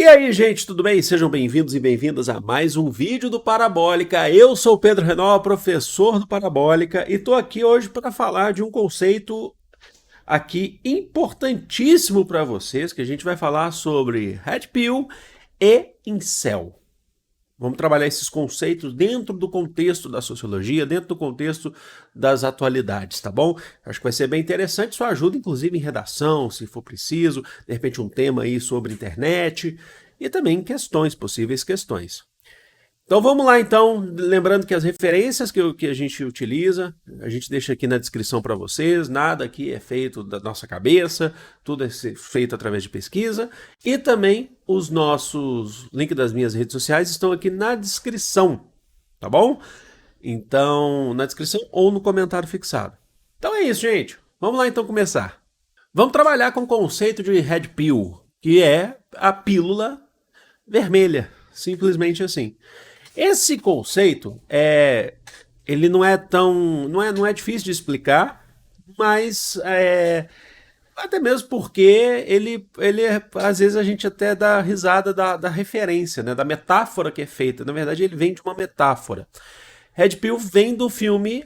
E aí, gente, tudo bem? Sejam bem-vindos e bem-vindas a mais um vídeo do Parabólica. Eu sou o Pedro Renó, professor do Parabólica, e tô aqui hoje para falar de um conceito aqui importantíssimo para vocês, que a gente vai falar sobre Red Pill e Incel. Vamos trabalhar esses conceitos dentro do contexto da sociologia, dentro do contexto das atualidades, tá bom? Acho que vai ser bem interessante, sua ajuda inclusive em redação, se for preciso, de repente um tema aí sobre internet e também questões, possíveis questões. Então vamos lá então, lembrando que as referências que a gente utiliza, a gente deixa aqui na descrição para vocês, nada aqui é feito da nossa cabeça, tudo é feito através de pesquisa, e também os nossos links das minhas redes sociais estão aqui na descrição, tá bom? Então, na descrição ou no comentário fixado. Então é isso, gente. Vamos lá então começar. Vamos trabalhar com o conceito de Red Pill, que é a pílula vermelha, simplesmente assim. Esse conceito ele não é tão, não é difícil de explicar, mas até mesmo porque às vezes a gente até dá risada da referência, né, da metáfora que é feita. Na verdade, ele vem de uma metáfora. Red Pill vem do filme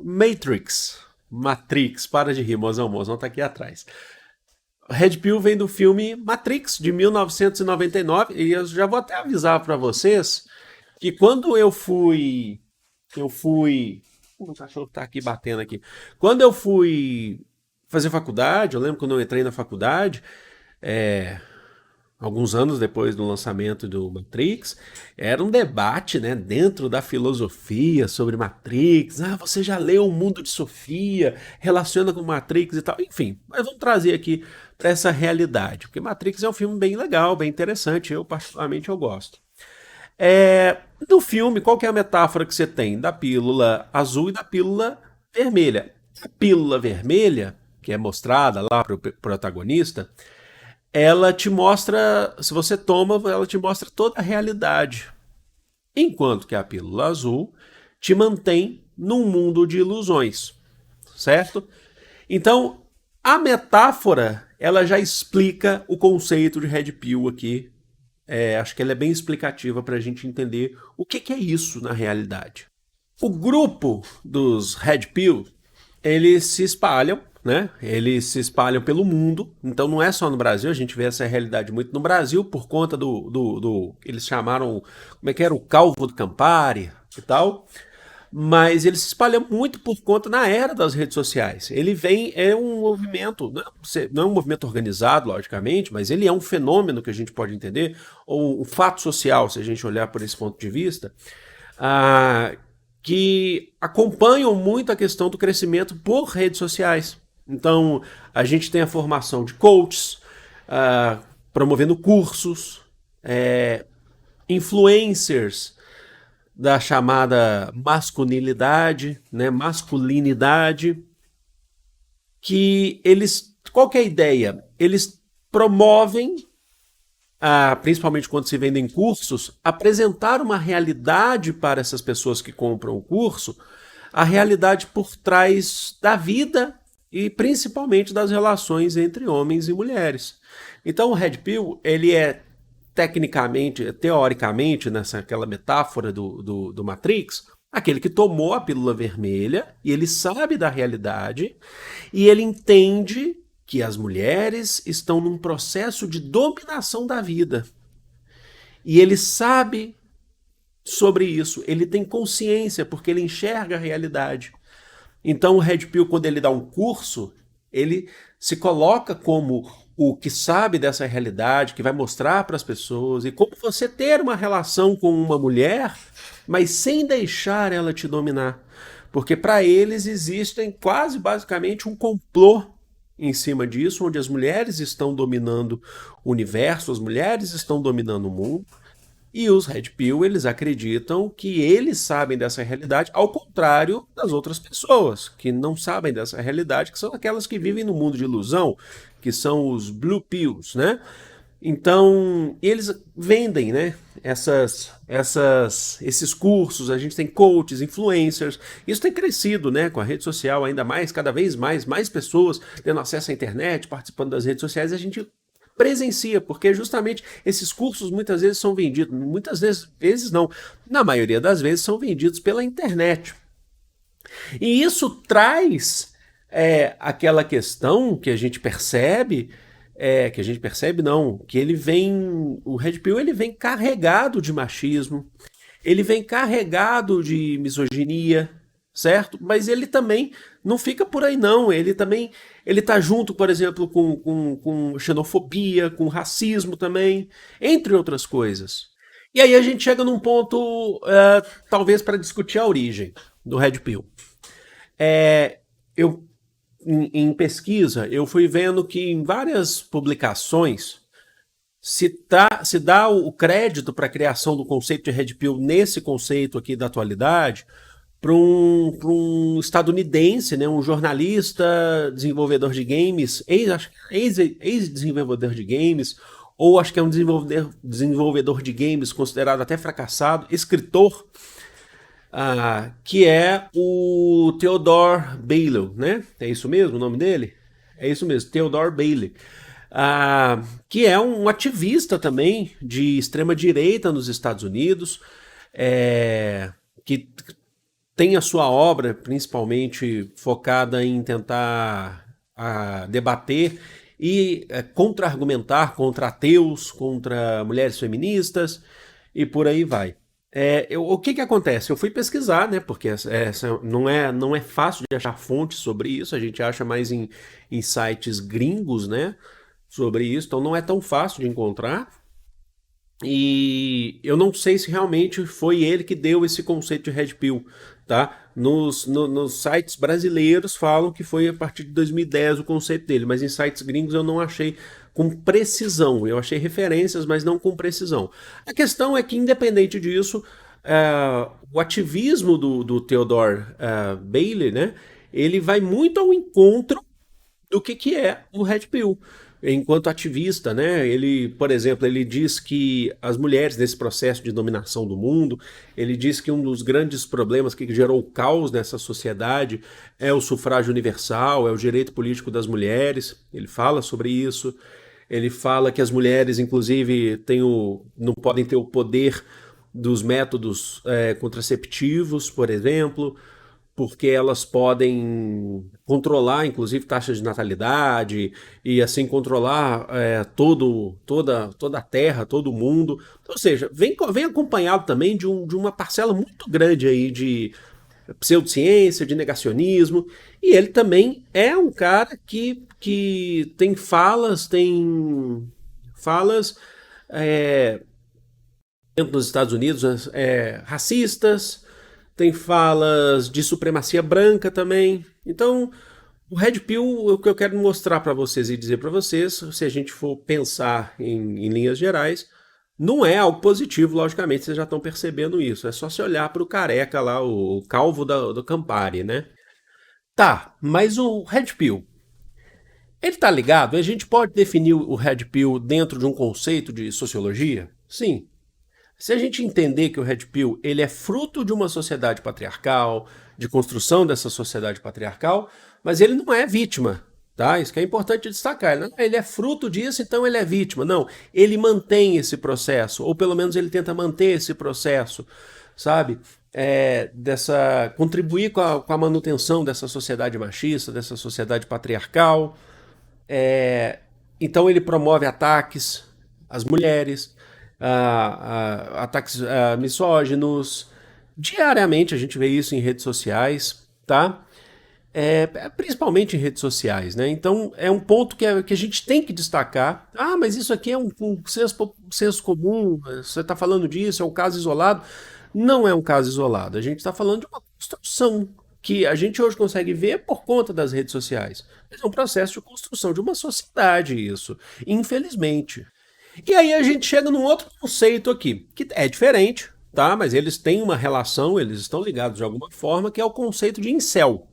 Matrix, para de rir, mozão, mozão tá aqui atrás. Red Pill vem do filme Matrix, de 1999, e eu já vou até avisar para vocês que quando eu fui... O cachorro tá aqui batendo aqui. Quando eu fui fazer faculdade, eu lembro quando eu entrei na faculdade, alguns anos depois do lançamento do Matrix, era um debate, né, dentro da filosofia sobre Matrix. Ah, você já leu O Mundo de Sofia, relaciona com Matrix e tal. Enfim, mas vamos trazer aqui para essa realidade, porque Matrix é um filme bem legal, bem interessante, particularmente eu gosto. No filme, qual que é a metáfora que você tem? Da pílula azul e da pílula vermelha. A pílula vermelha, que é mostrada lá para o protagonista, ela te mostra, se você toma, ela te mostra toda a realidade. Enquanto que a pílula azul te mantém num mundo de ilusões, certo? Então, a metáfora, ela já explica o conceito de Red Pill aqui. Acho que ela é bem explicativa para a gente entender o que é isso na realidade. O grupo dos Red Pill, eles se espalham, né? Eles se espalham pelo mundo, então não é só no Brasil, a gente vê essa realidade muito no Brasil por conta eles chamaram, como é que era, o Calvo do Campari e tal, mas ele se espalha muito por conta na era das redes sociais. Ele é um movimento, não é um movimento organizado, logicamente, mas ele é um fenômeno que a gente pode entender, ou um fato social, se a gente olhar por esse ponto de vista, que acompanham muito a questão do crescimento por redes sociais. Então, a gente tem a formação de coaches, promovendo cursos, influencers da chamada masculinidade, né, masculinidade, que qual que é a ideia? Eles promovem, principalmente quando se vendem cursos, apresentar uma realidade para essas pessoas que compram o curso, a realidade por trás da vida e principalmente das relações entre homens e mulheres. Então o Red Pill, ele é teoricamente, aquela metáfora do Matrix, aquele que tomou a pílula vermelha e ele sabe da realidade e ele entende que as mulheres estão num processo de dominação da vida. E ele sabe sobre isso, ele tem consciência porque ele enxerga a realidade. Então o Red Pill, quando ele dá um curso, ele se coloca como o que sabe dessa realidade, que vai mostrar para as pessoas, e como você ter uma relação com uma mulher, mas sem deixar ela te dominar. Porque para eles existem quase basicamente um complô em cima disso, onde as mulheres estão dominando o universo, as mulheres estão dominando o mundo, e os Red Pill, eles acreditam que eles sabem dessa realidade, ao contrário das outras pessoas, que não sabem dessa realidade, que são aquelas que vivem no mundo de ilusão, que são os Blue Pills, né? Então, eles vendem, né, esses cursos, a gente tem coaches, influencers, isso tem crescido, né, com a rede social ainda mais, cada vez mais pessoas tendo acesso à internet, participando das redes sociais, a gente presencia, porque justamente esses cursos muitas vezes são vendidos, vezes não, na maioria das vezes são vendidos pela internet. E isso traz aquela questão que a gente percebe não, que o Red Pill ele vem carregado de machismo, ele vem carregado de misoginia, certo? Mas ele também não fica por aí não, ele tá junto, por exemplo, com xenofobia, com racismo também, entre outras coisas. E aí a gente chega num ponto, talvez para discutir a origem do Red Pill. Eu em pesquisa, eu fui vendo que em várias publicações se dá o crédito para a criação do conceito de Red Pill nesse conceito aqui da atualidade pra um estadunidense, né, um jornalista, desenvolvedor de games, ex-desenvolvedor de games, ou acho que é um desenvolvedor de games considerado até fracassado, escritor, que é o Theodore Bailey, né? É isso mesmo o nome dele? É isso mesmo, Theodore Bailey. Que é um ativista também de extrema direita nos Estados Unidos, que tem a sua obra principalmente focada em tentar debater e contra-argumentar contra ateus, contra mulheres feministas e por aí vai. O que que acontece? Eu fui pesquisar, né? Porque essa não é fácil de achar fontes sobre isso, a gente acha mais em sites gringos, né? Sobre isso, então não é tão fácil de encontrar. E eu não sei se realmente foi ele que deu esse conceito de Red Pill, tá? Nos sites brasileiros falam que foi a partir de 2010 o conceito dele, mas em sites gringos eu não achei com precisão. Eu achei referências, mas não com precisão. A questão é que, independente disso, o ativismo do Theodore Bailey, né? Ele vai muito ao encontro do que é o Red Pill. Enquanto ativista, né, ele, por exemplo, ele diz que as mulheres nesse processo de dominação do mundo, ele diz que um dos grandes problemas que gerou o caos nessa sociedade é o sufrágio universal, é o direito político das mulheres. Ele fala sobre isso. Ele fala que as mulheres, inclusive, não podem ter o poder dos métodos contraceptivos, por exemplo, porque elas podem controlar, inclusive, taxas de natalidade e assim controlar toda a Terra, todo o mundo. Ou seja, vem acompanhado também de uma parcela muito grande aí de pseudociência, de negacionismo, e ele também é um cara que tem falas dentro dos Estados Unidos racistas, tem falas de supremacia branca também. Então, o Red Pill, o que eu quero mostrar para vocês e dizer para vocês, se a gente for pensar em linhas gerais, não é algo positivo, logicamente, vocês já estão percebendo isso. É só se olhar para o careca lá, o calvo do Campari, né? Tá, mas o Red Pill, ele tá ligado? A gente pode definir o Red Pill dentro de um conceito de sociologia? Sim. Se a gente entender que o Red Pill ele é fruto de uma sociedade patriarcal, de construção dessa sociedade patriarcal, mas ele não é vítima, tá? Isso que é importante destacar. Ele é fruto disso, então ele é vítima. Não, ele mantém esse processo, ou pelo menos ele tenta manter esse processo, sabe? Contribuir com a manutenção dessa sociedade machista, dessa sociedade patriarcal. Então ele promove ataques às mulheres, ataques misóginos. Diariamente a gente vê isso em redes sociais, tá? Principalmente em redes sociais, né? Então é um ponto que a gente tem que destacar. Ah, mas isso aqui é um senso comum, você está falando disso, é um caso isolado. Não é um caso isolado, a gente está falando de uma construção que a gente hoje consegue ver por conta das redes sociais. Mas é um processo de construção de uma sociedade, isso, infelizmente. E aí a gente chega num outro conceito aqui, que é diferente, tá? Mas eles têm uma relação, eles estão ligados de alguma forma, que é o conceito de incel.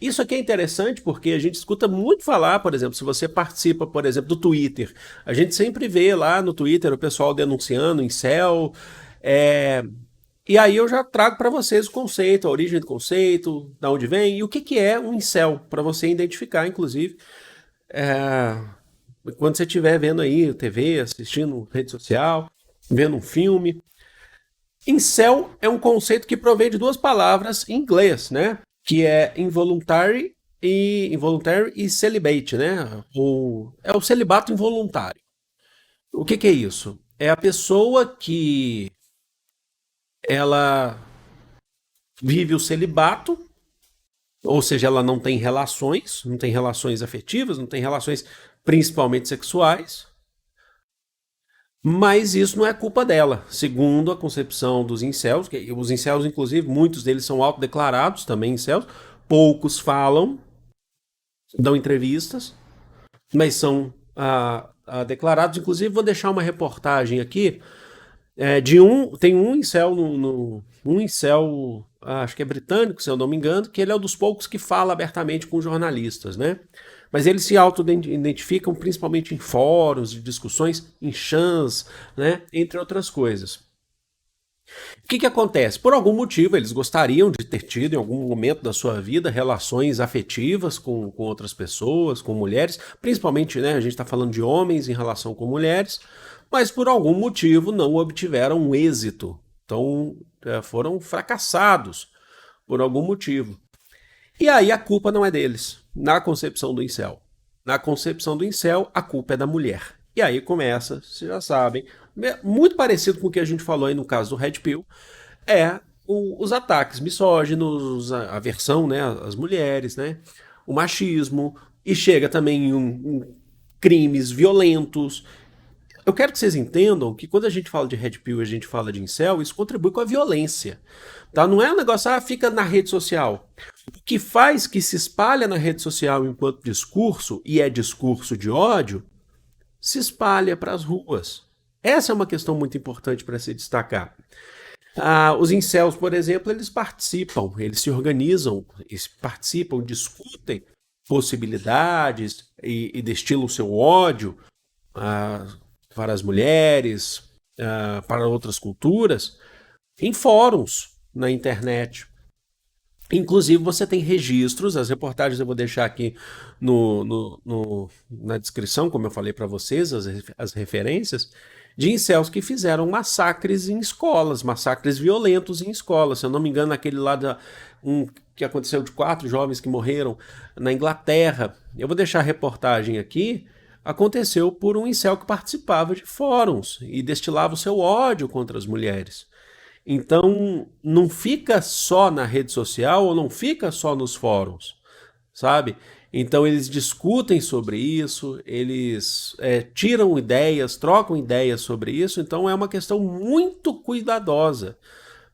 Isso aqui é interessante porque a gente escuta muito falar, por exemplo, se você participa, por exemplo, do Twitter, a gente sempre vê lá no Twitter o pessoal denunciando incel, e aí eu já trago para vocês o conceito, a origem do conceito, da onde vem e o que é um incel, para você identificar, inclusive, quando você estiver vendo aí TV, assistindo rede social, vendo um filme. Incel é um conceito que provém de duas palavras em inglês, né? Que é involuntary e celibate, né? É o celibato involuntário. O que é isso? É a pessoa que ela vive o celibato, ou seja, ela não tem relações afetivas, não tem relações principalmente sexuais, mas isso não é culpa dela, segundo a concepção dos incels, que os incels, inclusive, muitos deles são autodeclarados também incels, poucos falam, dão entrevistas, mas são declarados. Inclusive, vou deixar uma reportagem aqui tem um incel, um incel, acho que é britânico, se eu não me engano, que ele é um dos poucos que fala abertamente com jornalistas, né? Mas eles se auto-identificam principalmente em fóruns de discussões, em chans, né? Entre outras coisas. O que acontece? Por algum motivo, eles gostariam de ter tido, em algum momento da sua vida, relações afetivas com outras pessoas, com mulheres, principalmente, né, a gente está falando de homens em relação com mulheres, mas por algum motivo não obtiveram um êxito. Então, foram fracassados por algum motivo. E aí a culpa não é deles, na concepção do incel. Na concepção do incel, a culpa é da mulher. E aí começa, vocês já sabem, muito parecido com o que a gente falou aí no caso do Red Pill, os ataques misóginos, a aversão, né, às mulheres, né, o machismo, e chega também em crimes violentos. Eu quero que vocês entendam que quando a gente fala de Red Pill e a gente fala de incel, isso contribui com a violência. Tá? Não é um negócio, fica na rede social. O que faz que se espalha na rede social enquanto discurso, e é discurso de ódio, se espalha para as ruas. Essa é uma questão muito importante para se destacar. Os incels, por exemplo, eles participam, eles se organizam, eles participam, discutem possibilidades e destilam o seu ódio para as mulheres, para outras culturas, em fóruns na internet. Inclusive, você tem registros, as reportagens eu vou deixar aqui na descrição, como eu falei para vocês, as referências, de incels que fizeram massacres em escolas, massacres violentos em escolas. Se eu não me engano, aquele lá que aconteceu de 4 jovens que morreram na Inglaterra. Eu vou deixar a reportagem aqui. Aconteceu por um incel que participava de fóruns e destilava o seu ódio contra as mulheres. Então, não fica só na rede social ou não fica só nos fóruns, sabe? Então, eles discutem sobre isso, eles tiram ideias, trocam ideias sobre isso. Então, é uma questão muito cuidadosa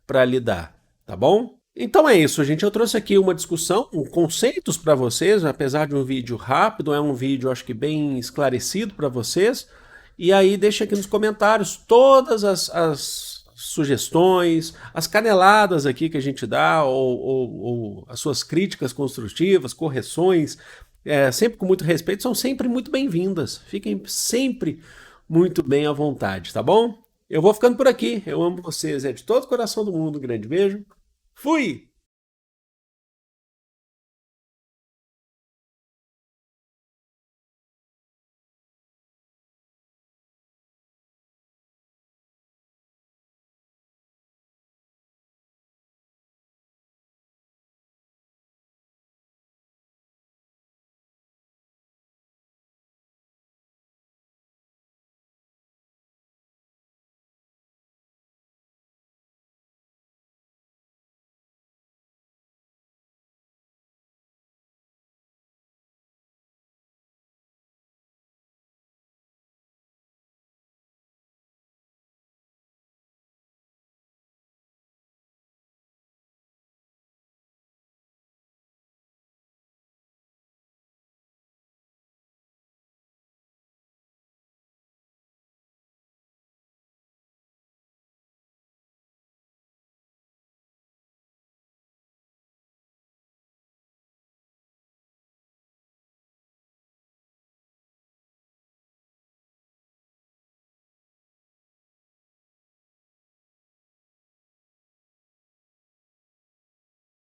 para lidar, tá bom? Então é isso, gente. Eu trouxe aqui uma discussão, conceitos para vocês, apesar de um vídeo rápido, é um vídeo acho que bem esclarecido para vocês. E aí deixa aqui nos comentários todas as sugestões, as caneladas aqui que a gente dá, ou as suas críticas construtivas, correções, sempre com muito respeito, são sempre muito bem-vindas. Fiquem sempre muito bem à vontade, tá bom? Eu vou ficando por aqui. Eu amo vocês, de todo o coração do mundo. Um grande beijo. Fui!